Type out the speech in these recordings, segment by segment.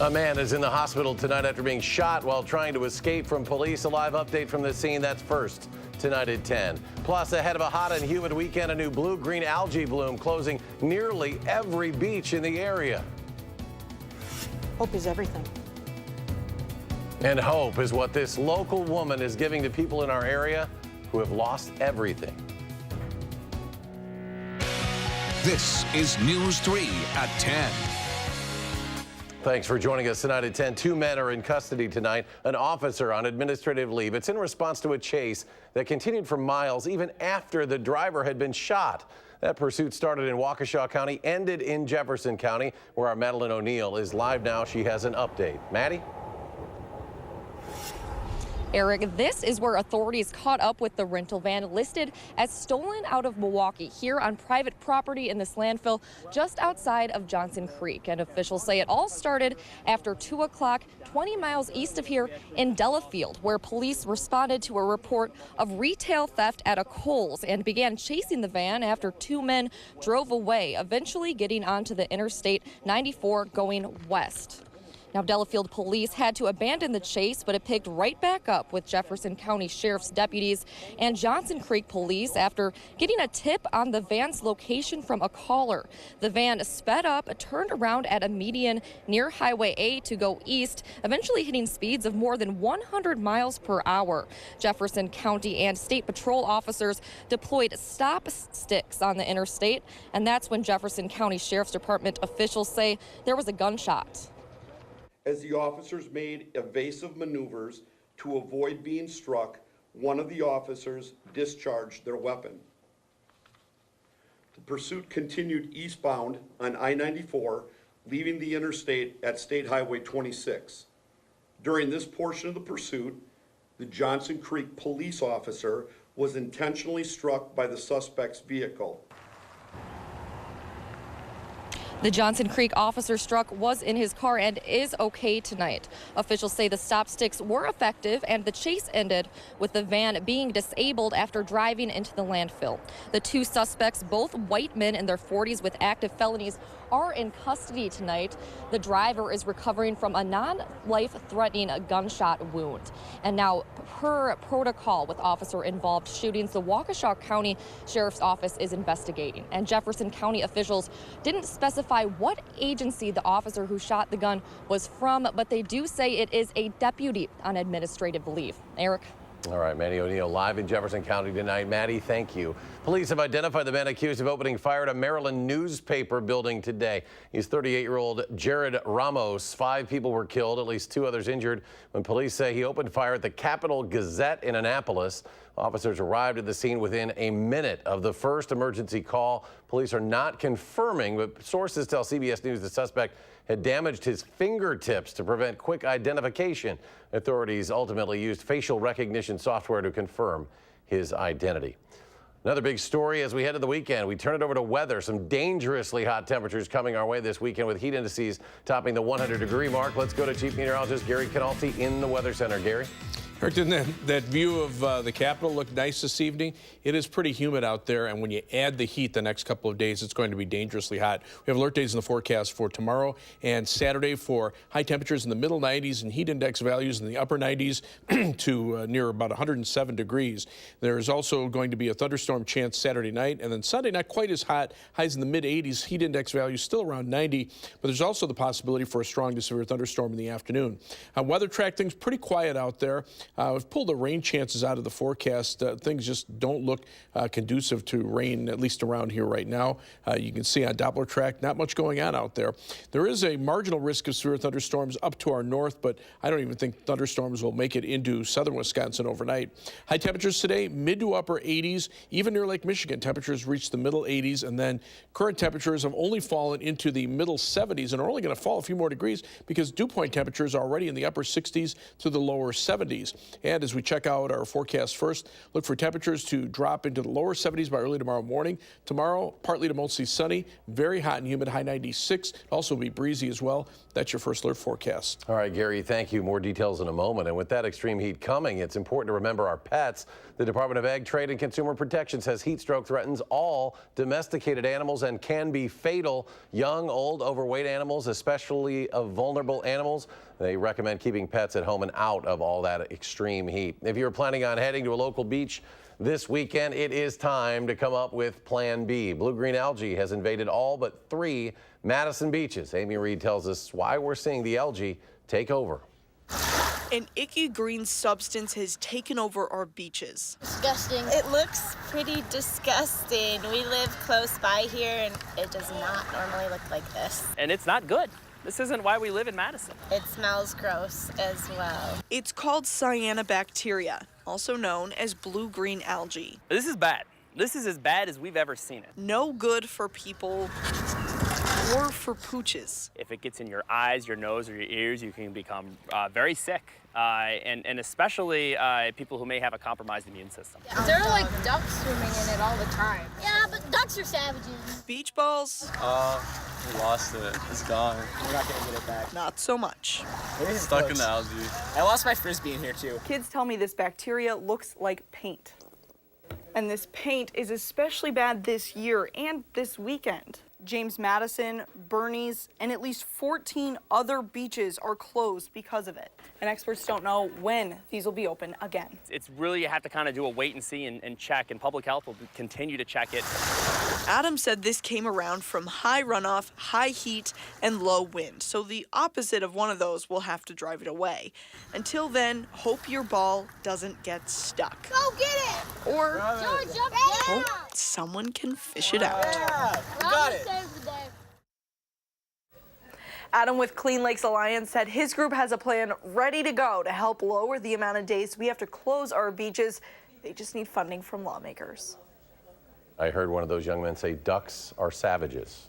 A man is in the hospital tonight after being shot while trying to escape from police. A live update from the scene. That's first tonight at 10. Plus, ahead of a hot and humid weekend, a new blue-green algae bloom closing nearly every beach in the area. Hope is everything. And hope is what this local woman is giving to people in our area who have lost everything. This is News 3 at 10. Thanks for joining us tonight at 10. Two men are in custody tonight, an officer on administrative leave. It's in response to a chase that continued for miles even after the driver had been shot. That pursuit started in Waukesha County, ended in Jefferson County, where our Madeline O'Neill is live now. She has an update. Maddie? Eric, this is where authorities caught up with the rental van listed as stolen out of Milwaukee here on private property in this landfill just outside of Johnson Creek. And officials say it all started after 2 o'clock, 20 miles east of here in Delafield, where police responded to a report of retail theft at a Kohl's and began chasing the van after two men drove away, eventually getting onto the Interstate 94 going west. Now, Delafield police had to abandon the chase, but it picked right back up with Jefferson County Sheriff's deputies and Johnson Creek police after getting a tip on the van's location from a caller. The van sped up, turned around at a median near Highway A to go east, eventually hitting speeds of more than 100 miles per hour. Jefferson County and State Patrol officers deployed stop sticks on the interstate, and that's when Jefferson County Sheriff's Department officials say there was a gunshot. As the officers made evasive maneuvers to avoid being struck, one of the officers discharged their weapon. The pursuit continued eastbound on I-94, leaving the interstate at State Highway 26. During this portion of the pursuit, the Johnson Creek police officer was intentionally struck by the suspect's vehicle. The Johnson Creek officer struck was in his car and is okay tonight. Officials say the stop sticks were effective and the chase ended with the van being disabled after driving into the landfill. The two suspects, both white men in their 40s with active felonies, are in custody tonight. The driver is recovering from a non-life-threatening gunshot wound. And now, per protocol with officer-involved shootings, the Waukesha County Sheriff's Office is investigating. And Jefferson County officials didn't specify what agency the officer who shot the gun was from, but they do say it is a deputy on administrative leave. Eric? All right, Maddie O'Neill live in Jefferson County tonight. Maddie, thank you. Police have identified the man accused of opening fire at a Maryland newspaper building today. He's 38-year-old Jared Ramos. 5 people were killed, at least 2 others injured, when police say he opened fire at the Capital Gazette in Annapolis. Officers arrived at the scene within a minute of the first emergency call. Police are not confirming, but sources tell CBS News the suspect had damaged his fingertips to prevent quick identification. Authorities ultimately used facial recognition software to confirm his identity. Another big story as we head to the weekend. We turn it over to weather. Some dangerously hot temperatures coming our way this weekend with heat indices topping the 100-degree mark. Let's go to Chief Meteorologist Gary Canalti in the Weather Center. Gary? Eric, didn't that view of the Capitol look nice this evening? It is pretty humid out there, and when you add the heat the next couple of days, it's going to be dangerously hot. We have alert days in the forecast for tomorrow and Saturday for high temperatures in the middle 90s and heat index values in the upper 90s to near about 107 degrees. There is also going to be a thunderstorm chance Saturday night, and then Sunday not quite as hot, highs in the mid 80s, heat index values still around 90, but there's also the possibility for a strong to severe thunderstorm in the afternoon. Weather track things pretty quiet out there. We've pulled the rain chances out of the forecast. Things just don't look conducive to rain, at least around here right now. You can see on Doppler track, not much going on out there. There is a marginal risk of severe thunderstorms up to our north, but I don't even think thunderstorms will make it into southern Wisconsin overnight. High temperatures today, mid to upper 80s, even near Lake Michigan. Temperatures reach the middle 80s, and then current temperatures have only fallen into the middle 70s and are only going to fall a few more degrees because dew point temperatures are already in the upper 60s to the lower 70s. And as we check out our forecast first, look for temperatures to drop into the lower 70s by early tomorrow morning. Tomorrow, partly to mostly sunny, very hot and humid, high 96. Also be breezy as well. That's your First Alert forecast. All right, Gary, thank you. More details in a moment. And with that extreme heat coming, it's important to remember our pets. The Department of Ag, Trade, and Consumer Protection says heat stroke threatens all domesticated animals and can be fatal. Young, old, overweight animals, especially of vulnerable animals, they recommend keeping pets at home and out of all that extreme heat. If you're planning on heading to a local beach this weekend, it is time to come up with Plan B. Blue-green algae has invaded all but 3 Madison beaches. Amy Reed tells us why we're seeing the algae take over. An icky green substance has taken over our beaches. Disgusting. It looks pretty disgusting. We live close by here and it does not normally look like this. And it's not good. This isn't why we live in Madison. It smells gross as well. It's called cyanobacteria, also known as blue-green algae. This is bad. This is as bad as we've ever seen it. No good for people or for pooches. If it gets in your eyes, your nose, or your ears, you can become very sick, and especially people who may have a compromised immune system. There are like ducks swimming in it all the time. Yeah, but ducks are savages. Beach balls? We lost it. It's gone. We're not gonna get it back. Not so much. It's stuck in the algae. I lost my Frisbee in here too. Kids tell me this bacteria looks like paint. And this paint is especially bad this year and this weekend. James Madison, Bernie's, and at least 14 other beaches are closed because of it. And experts don't know when these will be open again. It's really, you have to kind of do a wait and see and check, and public health will continue to check it. Adam said this came around from high runoff, high heat, and low wind. So the opposite of one of those will have to drive it away. Until then, hope your ball doesn't get stuck. Go get it! Or George, hope someone can fish it out. Yeah, you got it. Adam with Clean Lakes Alliance said his group has a plan ready to go to help lower the amount of days we have to close our beaches. They just need funding from lawmakers. I heard one of those young men say ducks are savages.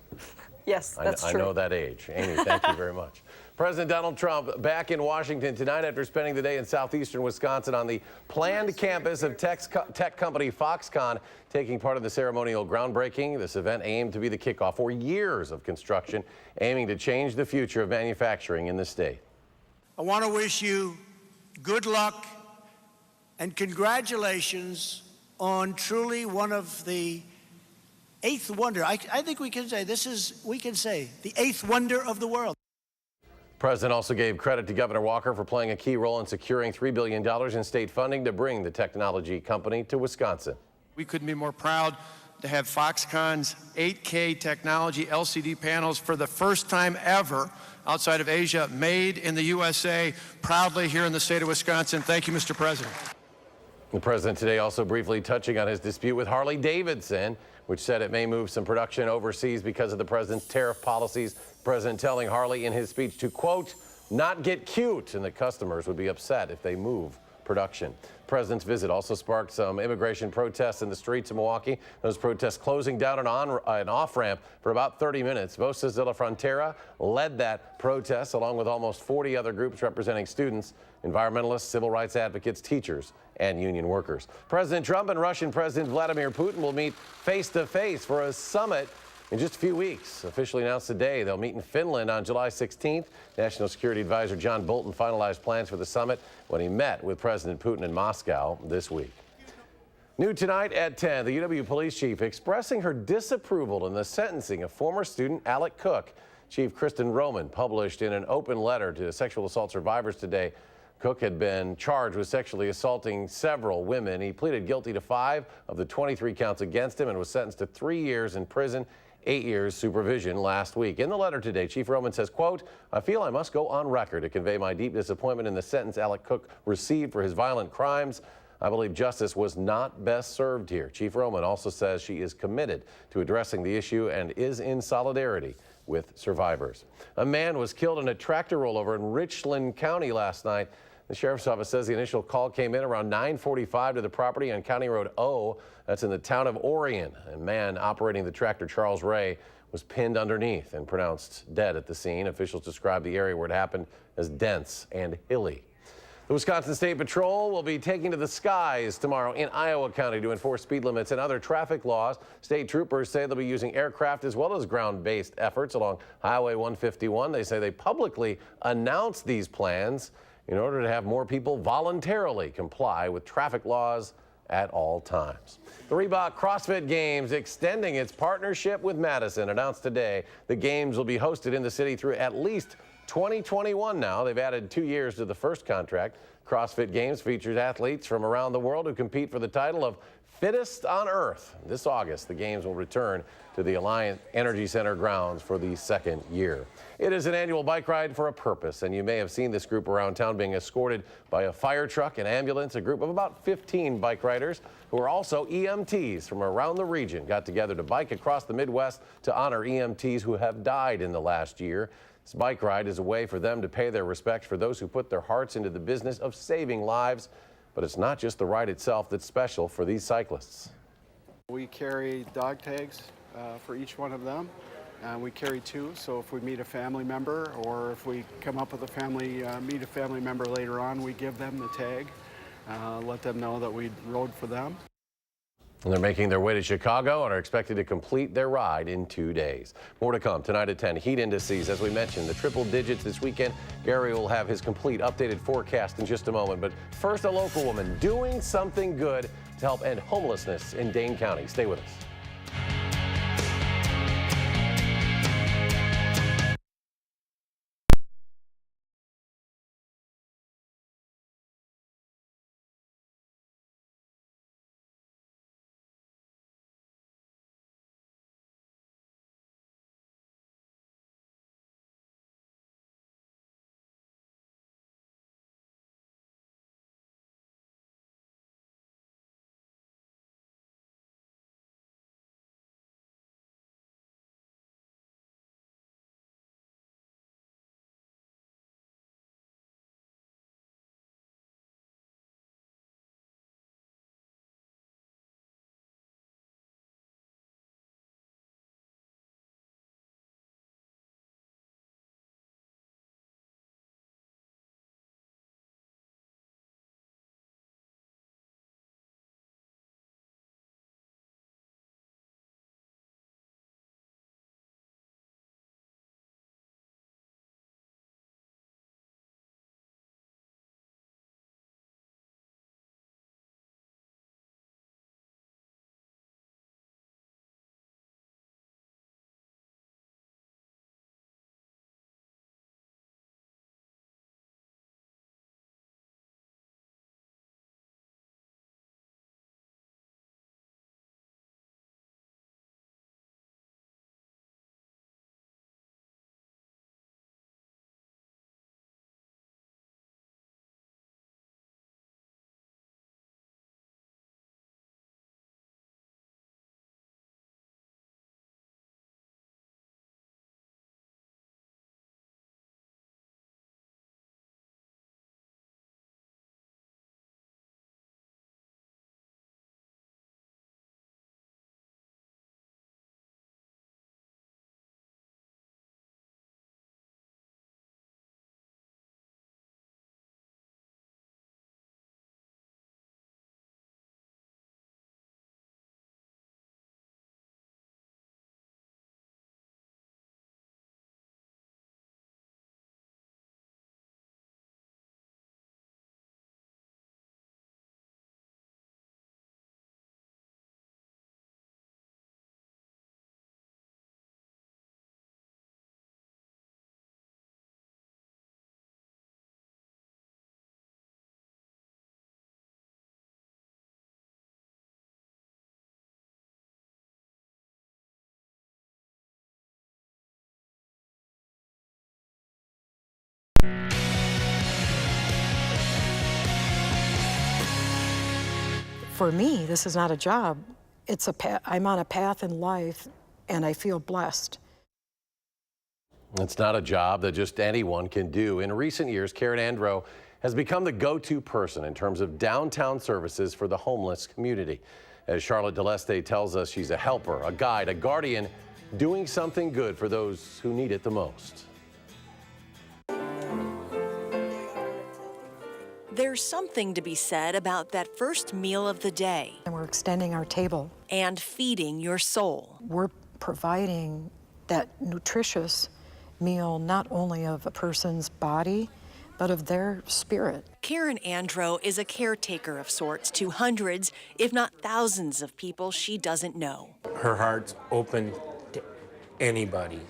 Yes, that's I true. know that age. Amy, thank you very much. President Donald Trump back in Washington tonight after spending the day in southeastern Wisconsin on the planned campus of tech company Foxconn, taking part in the ceremonial groundbreaking. This event aimed to be the kickoff for years of construction, aiming to change the future of manufacturing in the state. I want to wish you good luck and congratulations on truly one of the eighth wonder. I think we can say the eighth wonder of the world. The president also gave credit to Governor Walker for playing a key role in securing $3 billion in state funding to bring the technology company to Wisconsin. We couldn't be more proud to have Foxconn's 8K technology LCD panels for the first time ever outside of Asia, made in the USA, proudly here in the state of Wisconsin. Thank you, Mr. President. The president today also briefly touching on his dispute with Harley-Davidson, which said it may move some production overseas because of the president's tariff policies. The president telling Harley in his speech to, quote, not get cute, and that customers would be upset if they move production. The president's visit also sparked some immigration protests in the streets of Milwaukee. Those protests closing down an off-ramp for about 30 minutes. Voces de la Frontera led that protest, along with almost 40 other groups representing students, environmentalists, civil rights advocates, teachers, and union workers. President Trump and Russian President Vladimir Putin will meet face-to-face for a summit in just a few weeks. Officially announced today, they'll meet in Finland on July 16th. National Security Advisor John Bolton finalized plans for the summit when he met with President Putin in Moscow this week. New tonight at 10, the UW police chief expressing her disapproval in the sentencing of former student Alec Cook. Chief Kristen Roman published in an open letter to sexual assault survivors today. Cook had been charged with sexually assaulting several women. He pleaded guilty to 5 of the 23 counts against him and was sentenced to 3 years in prison, 8 years supervision last week. In the letter today, Chief Roman says, quote, I feel I must go on record to convey my deep disappointment in the sentence Alec Cook received for his violent crimes. I believe justice was not best served here. Chief Roman also says she is committed to addressing the issue and is in solidarity with survivors. A man was killed in a tractor rollover in Richland County last night. The sheriff's office says the initial call came in around 9:45 to the property on County Road O. That's in the town of Orion. A man operating the tractor, Charles Ray, was pinned underneath and pronounced dead at the scene. Officials described the area where it happened as dense and hilly. The Wisconsin State Patrol will be taking to the skies tomorrow in Iowa County to enforce speed limits and other traffic laws. State troopers say they'll be using aircraft as well as ground-based efforts along Highway 151. They say they publicly announced these plans in order to have more people voluntarily comply with traffic laws at all times. The Reebok CrossFit Games extending its partnership with Madison announced today the games will be hosted in the city through at least 2021 now. They've added 2 years to the first contract. CrossFit Games features athletes from around the world who compete for the title of Fittest on Earth. This August, the games will return to the Alliant Energy Center grounds for the second year. It is an annual bike ride for a purpose, and you may have seen this group around town being escorted by a fire truck and ambulance. A group of about 15 bike riders who are also EMTs from around the region got together to bike across the Midwest to honor EMTs who have died in the last year. This bike ride is a way for them to pay their respects for those who put their hearts into the business of saving lives. But it's not just the ride itself that's special for these cyclists. We carry dog tags for each one of them. We carry 2, so if we meet a family member or if we come up with meet a family member later on, we give them the tag, let them know that we rode for them. And they're making their way to Chicago and are expected to complete their ride in 2 days. More to come tonight at 10. Heat indices, as we mentioned, the triple digits this weekend. Gary will have his complete updated forecast in just a moment. But first, a local woman doing something good to help end homelessness in Dane County. Stay with us. For me, this is not a job. It's a I'm on a path in life, and I feel blessed. It's not a job that just anyone can do. In recent years, Karen Andro has become the go-to person in terms of downtown services for the homeless community. As Charlotte DeLeste tells us, she's a helper, a guide, a guardian, doing something good for those who need it the most. There's something to be said about that first meal of the day. And we're extending our table. And feeding your soul. We're providing that nutritious meal not only of a person's body, but of their spirit. Karen Andro is a caretaker of sorts to hundreds, if not thousands of people she doesn't know. Her heart's open to anybody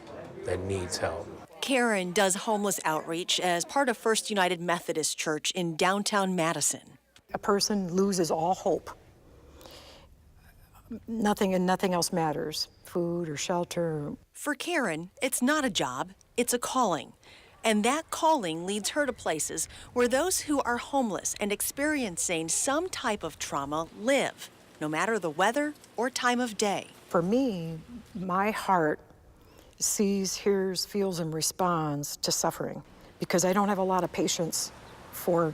that needs help. Karen does homeless outreach as part of First United Methodist Church in downtown Madison. A person loses all hope. Nothing else matters, food or shelter. For Karen, it's not a job, it's a calling. And that calling leads her to places where those who are homeless and experiencing some type of trauma live, no matter the weather or time of day. For me, my heart sees, hears, feels, and responds to suffering because I don't have a lot of patience for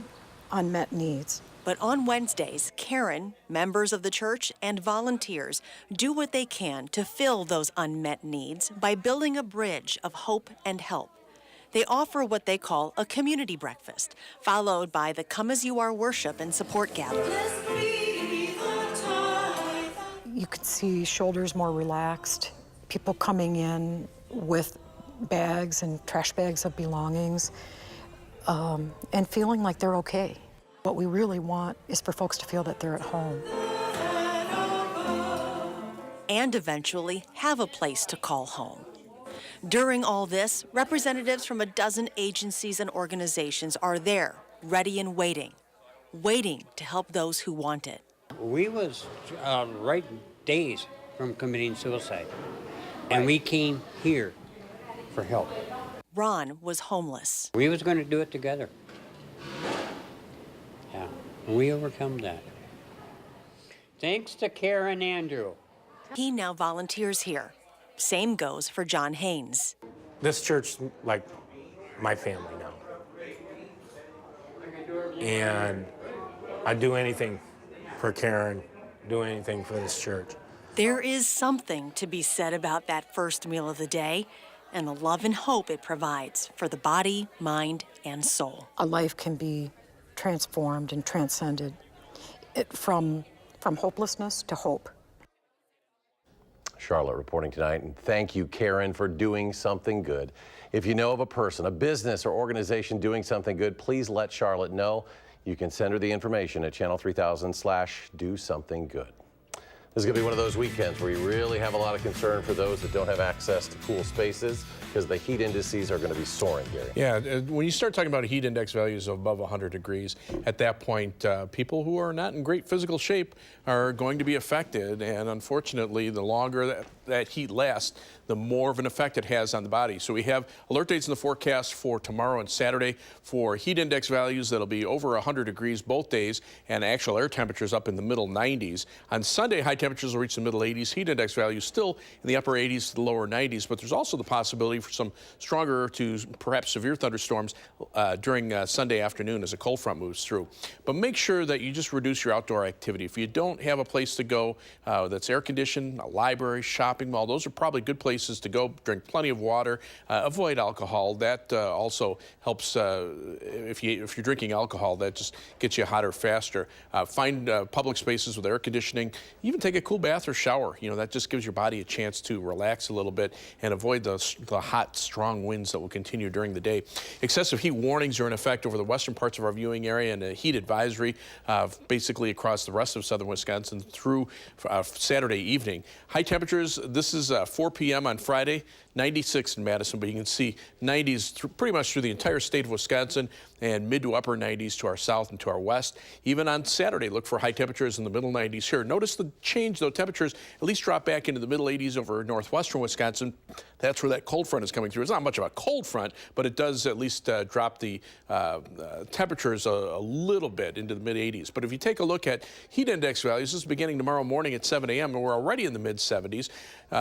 unmet needs. But on Wednesdays, Karen, members of the church, and volunteers do what they can to fill those unmet needs by building a bridge of hope and help. They offer what they call a community breakfast, followed by the Come As You Are worship and support gathering. You could see shoulders more relaxed, people coming in with bags and trash bags of belongings, and feeling like they're okay. What we really want is for folks to feel that they're at home. And eventually have a place to call home. During all this, representatives from a dozen agencies and organizations are there, ready and waiting to help those who want it. We was right days from committing suicide, and we came here for help. Ron was homeless. We was going to do it together. Yeah, and we overcome that. Thanks to Karen Andrew. He now volunteers here. Same goes for John Haynes. This church, like my family now. And I'd do anything for Karen, do anything for this church. There is something to be said about that first meal of the day and the love and hope it provides for the body, mind, and soul. A life can be transformed and transcended from hopelessness to hope. Charlotte reporting tonight, and thank you, Karen, for doing something good. If you know of a person, a business, or organization doing something good, please let Charlotte know. You can send her the information at channel3000/do-something-good. This is going to be one of those weekends where you really have a lot of concern for those that don't have access to cool spaces because the heat indices are going to be soaring, Gary. Yeah, when you start talking about heat index values of above 100 degrees, at that point, people who are not in great physical shape are going to be affected. And unfortunately, the longer that heat lasts, the more of an effect it has on the body. So we have alert dates in the forecast for tomorrow and Saturday for heat index values that'll be over 100 degrees both days and actual air temperatures up in the middle 90s. On Sunday, high temperatures will reach the middle 80s. Heat index values still in the upper 80s to the lower 90s, but there's also the possibility for some stronger to perhaps severe thunderstorms during Sunday afternoon as a cold front moves through. But make sure that you just reduce your outdoor activity. If you don't have a place to go that's air conditioned, a library, shopping mall, those are probably good places to go. Drink plenty of water. Avoid alcohol. That also helps. If you're drinking alcohol, that just gets you hotter faster. Find public spaces with air conditioning. Even take a cool bath or shower. You know, that just gives your body a chance to relax a little bit and avoid the hot, strong winds that will continue during the day. Excessive heat warnings are in effect over the western parts of our viewing area, and a heat advisory basically across the rest of southern Wisconsin through Saturday evening. High temperatures. This is 4 p.m. on Friday, 96 in Madison, but you can see 90s pretty much through the entire state of Wisconsin and mid to upper 90s to our south and to our west. Even on Saturday, look for high temperatures in the middle 90s here. Notice the change, though. Temperatures at least drop back into the middle 80s over northwestern Wisconsin. That's where that cold front is coming through. It's not much of a cold front, but it does at least drop the temperatures a little bit into the mid 80s. But if you take a look at heat index values, this is beginning tomorrow morning at 7 a.m. and we're already in the mid 70s.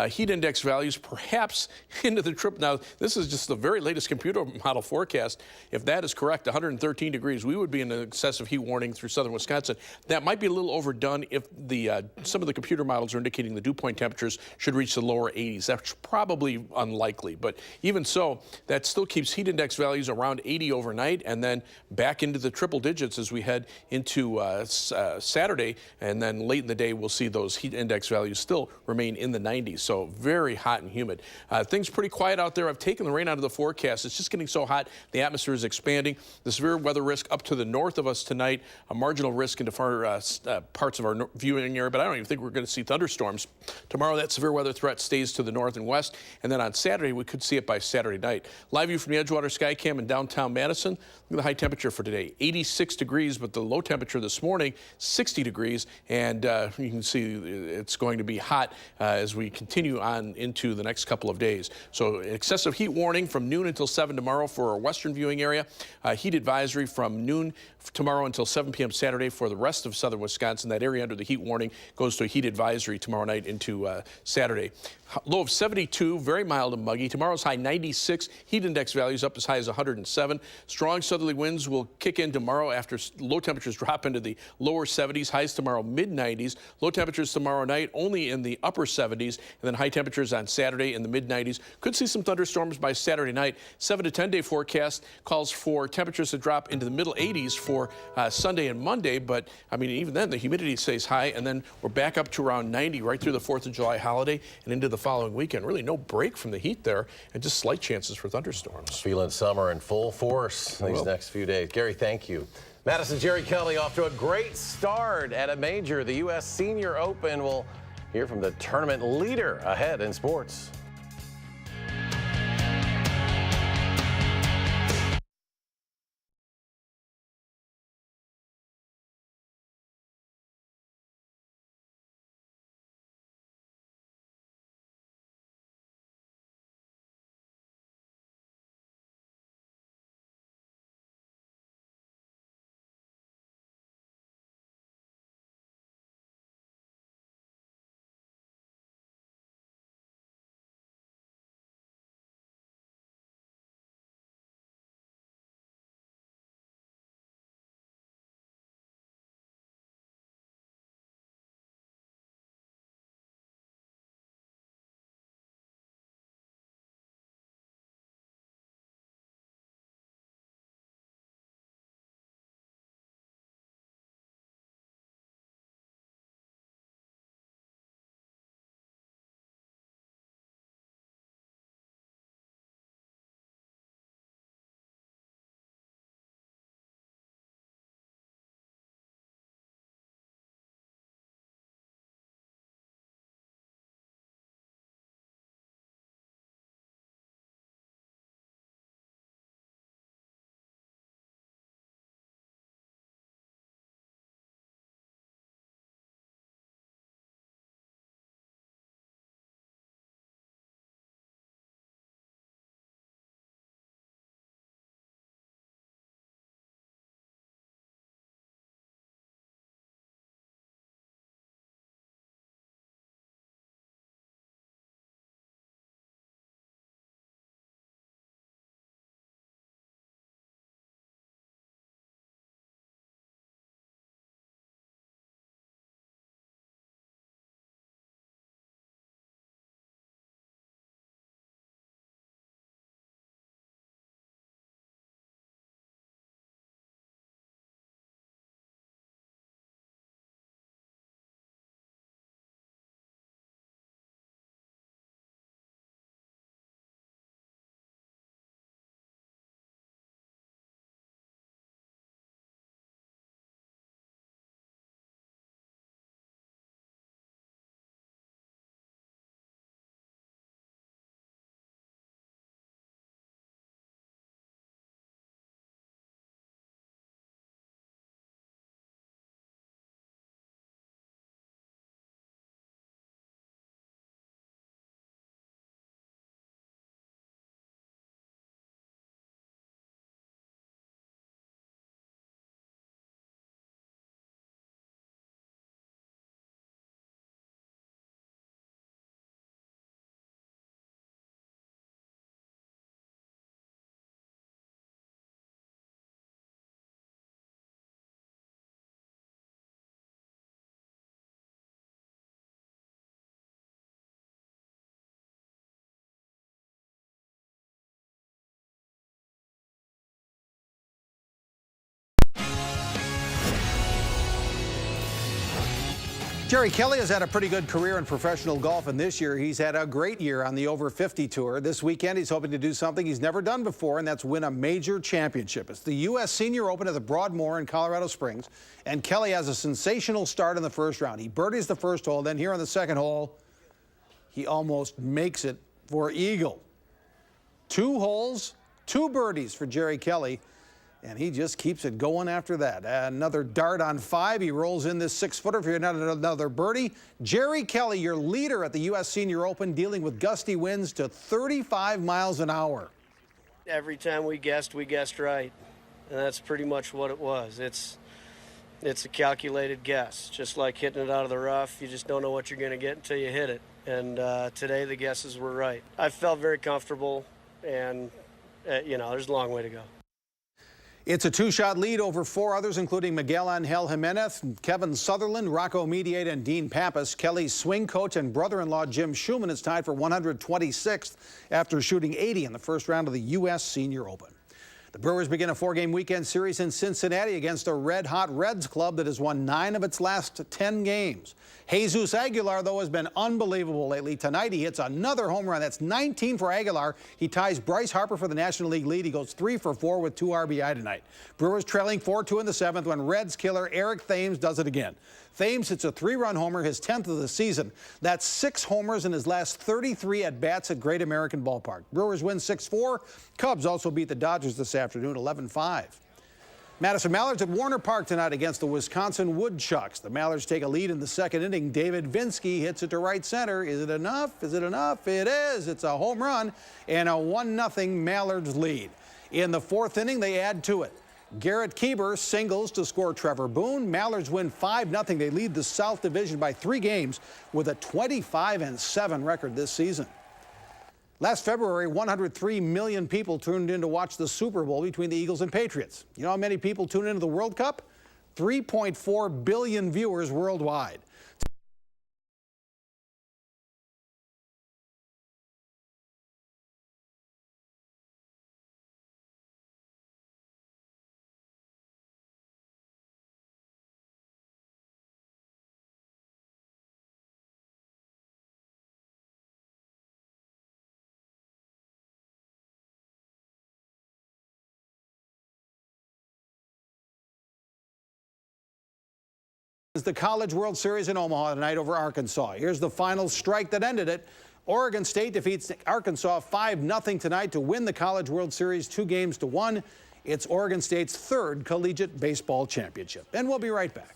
Heat index values perhaps into the trip. Now, this is just the very latest computer model forecast. If that is correct, 113 degrees, we would be in an excessive heat warning through southern Wisconsin. That might be a little overdone if some of of the computer models are indicating the dew point temperatures should reach the lower 80s. That's probably unlikely, but even so, that still keeps heat index values around 80 overnight and then back into the triple digits as we head into Saturday. And then late in the day, we'll see those heat index values still remain in the 90s. So very hot and humid. Things pretty quiet out there. I've taken the rain out of the forecast. It's just getting so hot. The atmosphere is expanding. The severe weather risk up to the north of us tonight, a marginal risk into far parts of our viewing area, but I don't even think we're going to see thunderstorms. Tomorrow, that severe weather threat stays to the north and west, and then on Saturday, we could see it by Saturday night. Live view from the Edgewater Skycam in downtown Madison. Look at the high temperature for today, 86 degrees, but the low temperature this morning, 60 degrees, and you can see it's going to be hot as we continue on into the next couple of days. So excessive heat warning from noon until 7 tomorrow for our western viewing area. Heat advisory from noon tomorrow until 7 p.m. Saturday for the rest of southern Wisconsin. That area under the heat warning goes to a heat advisory tomorrow night into Saturday. Low of 72, very mild and muggy. Tomorrow's high 96, heat index values up as high as 107. Strong southerly winds will kick in tomorrow after low temperatures drop into the lower 70s. Highs tomorrow mid-90s. Low temperatures tomorrow night only in the upper 70s, and then high temperatures on Saturday in the mid-90s. Could see some thunderstorms by Saturday night. 7 to 10 day forecast calls for temperatures to drop into the middle 80s for Sunday and Monday, but I mean even then the humidity stays high, and then we're back up to around 90 right through the 4th of July holiday and into the following weekend. Really no break from the heat there, and just slight chances for thunderstorms. Feeling summer in full force these next few days. Gary, thank you. Madison, Jerry Kelly off to a great start at a major, the U.S. Senior Open. We'll hear from the tournament leader ahead in sports. Jerry Kelly has had a pretty good career in professional golf, and this year he's had a great year on the Over 50 Tour. This weekend he's hoping to do something he's never done before, and that's win a major championship. It's the U.S. Senior Open at the Broadmoor in Colorado Springs, and Kelly has a sensational start in the first round. He birdies the first hole, then here on the second hole, he almost makes it for eagle. 2 holes, 2 birdies for Jerry Kelly. And he just keeps it going after that. Another dart on 5. He rolls in this 6-footer for another birdie. Jerry Kelly, your leader at the U.S. Senior Open, dealing with gusty winds to 35 miles an hour. Every time we guessed right. And that's pretty much what it was. It's a calculated guess. Just like hitting it out of the rough. You just don't know what you're going to get until you hit it. And today the guesses were right. I felt very comfortable, and, there's a long way to go. It's a 2-shot lead over 4 others, including Miguel Angel Jimenez, Kevin Sutherland, Rocco Mediate, and Dean Pappas. Kelly's swing coach and brother-in-law Jim Schumann is tied for 126th after shooting 80 in the first round of the U.S. Senior Open. The Brewers begin a 4-game weekend series in Cincinnati against a red-hot Reds club that has won 9 of its last 10 games. Jesus Aguilar, though, has been unbelievable lately. Tonight, he hits another home run. That's 19 for Aguilar. He ties Bryce Harper for the National League lead. He goes 3 for 4 with 2 RBI tonight. Brewers trailing 4-2 in the 7th when Reds killer Eric Thames does it again. Thames hits a 3-run homer, his 10th of the season. That's 6 homers in his last 33 at-bats at Great American Ballpark. Brewers win 6-4. Cubs also beat the Dodgers this afternoon, 11-5. Madison Mallards at Warner Park tonight against the Wisconsin Woodchucks. The Mallards take a lead in the 2nd inning. David Vinsky hits it to right center. Is it enough? Is it enough? It is. It's a home run and a 1-0 Mallards lead. In the 4th inning, they add to it. Garrett Kieber singles to score Trevor Boone. Mallards win 5-0. They lead the South Division by 3 games with a 25-7 record this season. Last February, 103 million people tuned in to watch the Super Bowl between the Eagles and Patriots. You know how many people tune into the World Cup? 3.4 billion viewers worldwide. The College World Series in Omaha tonight over Arkansas. Here's the final strike that ended it. Oregon State defeats Arkansas 5-0 tonight to win the College World Series 2-1. It's Oregon State's 3rd collegiate baseball championship. And we'll be right back.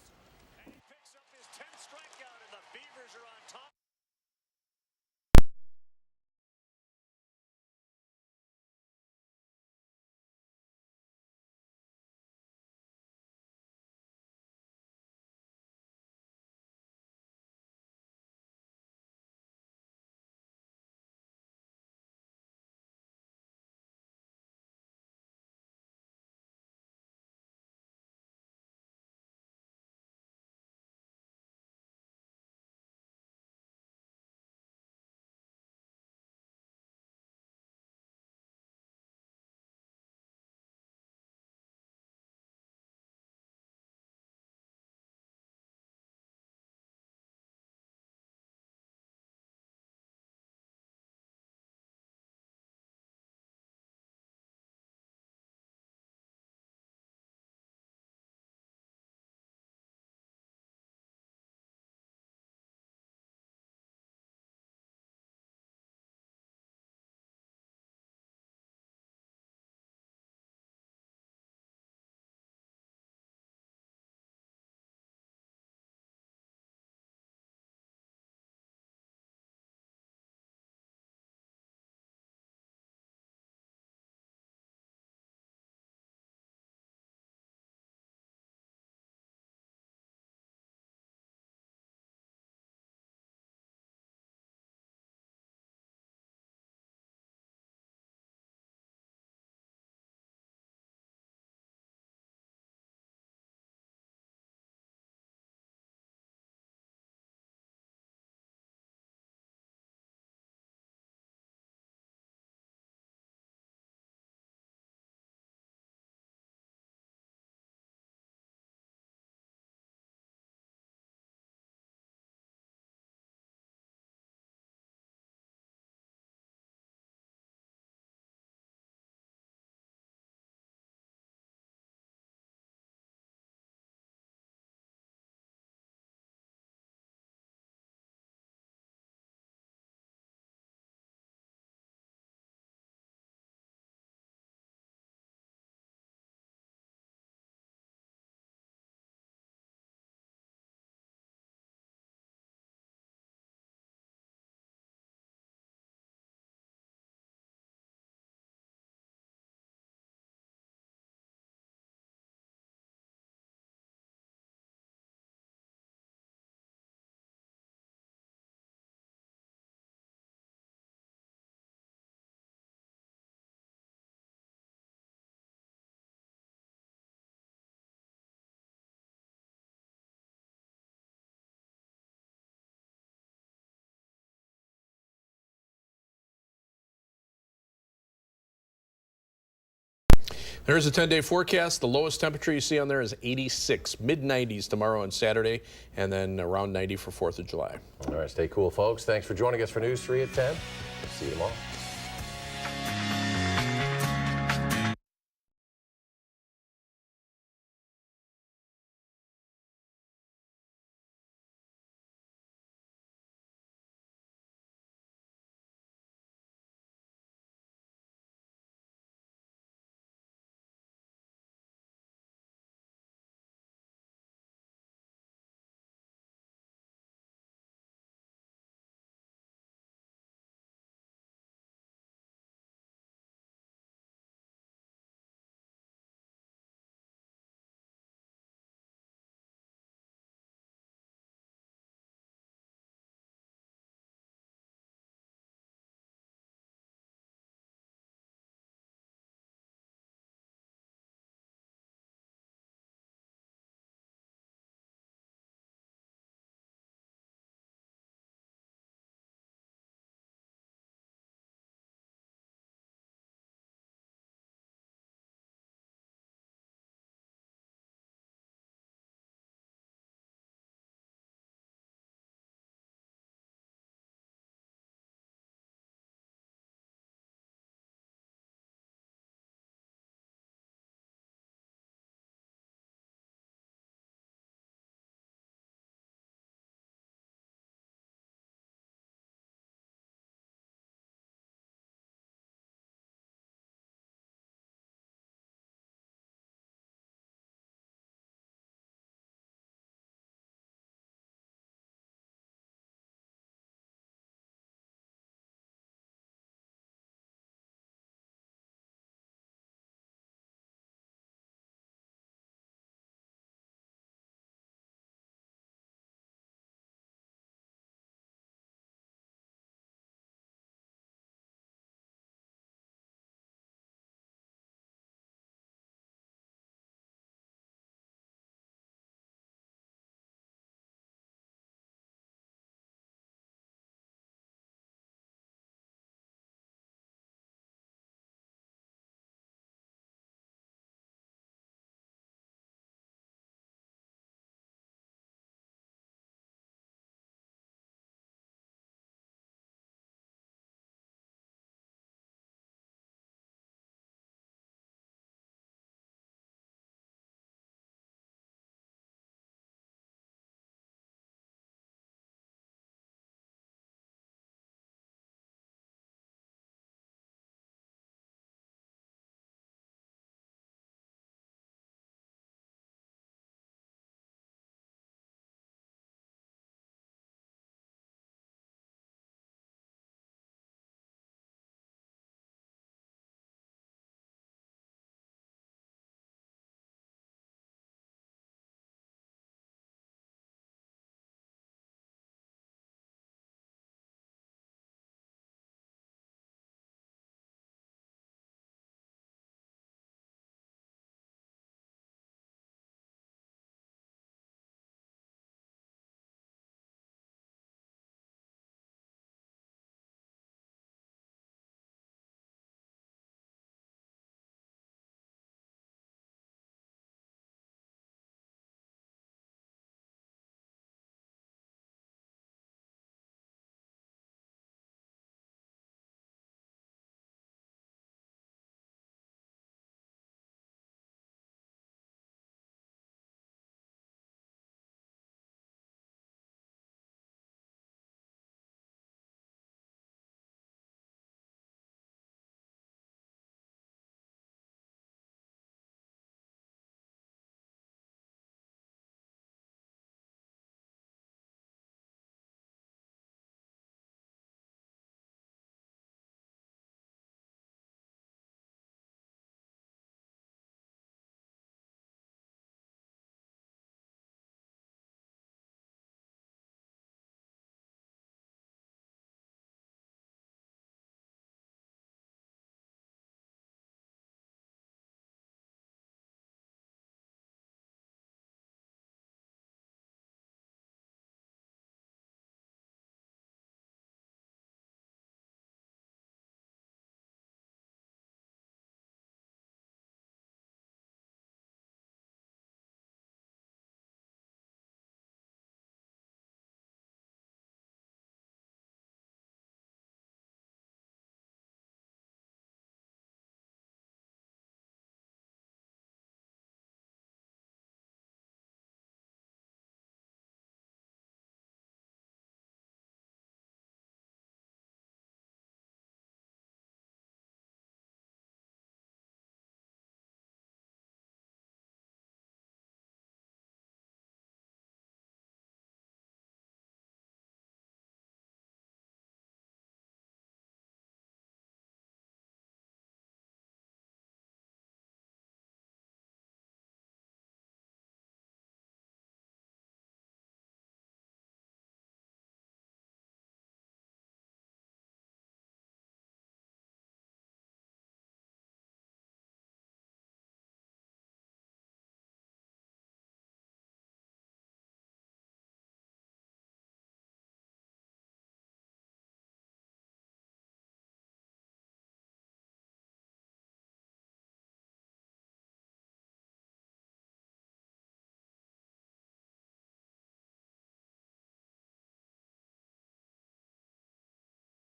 There's a 10-day forecast. The lowest temperature you see on there is 86, mid-90s tomorrow and Saturday, and then around 90 for 4th of July. All right, stay cool, folks. Thanks for joining us for News 3 at 10. We'll see you tomorrow.